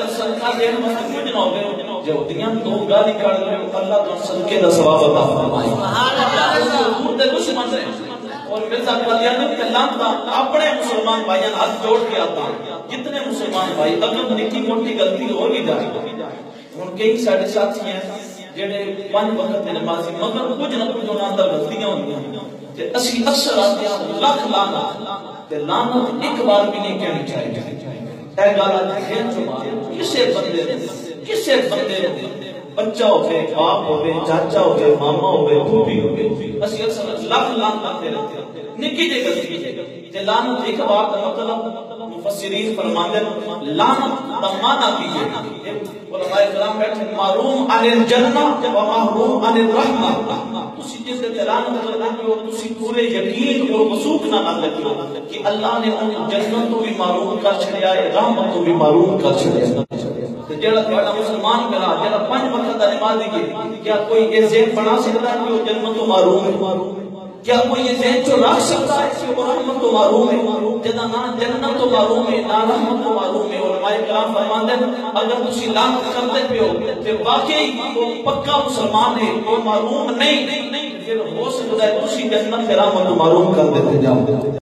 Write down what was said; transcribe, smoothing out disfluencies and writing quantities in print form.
اگر صدقہ دین واسطے کچھ نہ ہوے یہودیاں تو گالی کر لے اللہ تو صدقے دا ثواب عطا فرمائے سبحان اللہ حضور دے دشمن نے اور مرزا قادیانی کلام دا اپنے مسلمان بھائیاں ہاتھ جوڑ کے آتا جتنے مسلمان بھائی اگر نکی موٹی غلطی ہو بھی جائے ہن کئی ساڈے ساتھی ہیں جڑے 5 وقت دے نمازی مگر کچھ نہ کچھ انہاں دا غلطیاں ہوندیاں تے اسی اکثر آتے ہیں لاکھ لعنت تے لعنت ایک بار بھی نہیں کہنی چاہیے اے گل اج ذہن چ مار کسے بندے بچہ ہوے باپ ہوے چاچا ہوے ماما ہوے پھوپھی ہوے اسی اکثر لاکھ لعنت کرتے رہتے ہیں نکی جے غلطی تے لعنت ایک بار دا مطلب مفسرین فرماتے ہیں لعنت دا معنی کی ہے علماء کرام بیٹھے معروم عن الجنہ و محروم عن الرحمہ تسی جس تے لعنت کرنا کہ تسی پورے یقین اور وثوق نال لگو کہ اللہ نے ان جنت تو بھی محروم کر چھڑیا ہے رحمت تو بھی محروم کر چھڑیا تے جڑا تہاڈا مسلمان کرا جڑا 5 وقت دا نمازی ہے کیا کوئی یہ ذہن بنا سکتا ہے کہ وہ جنت تو محروم ہے کیا کوئی یہ ذہن جو رکھ سکتا ہے کہ وہ رحمت تو محروم ہے جدا نہ جنت تو محروم ہے نہ رحمت تو محروم ہے علماء کرام فرماتے ہیں اگر تسی لعنت کرتے پیو تے واقعی وہ پکا مسلمان ہے وہ محروم نہیں پھر ہو سکتا ہے تسی جنت سے رحمت تو محروم کر دیتے جاؤ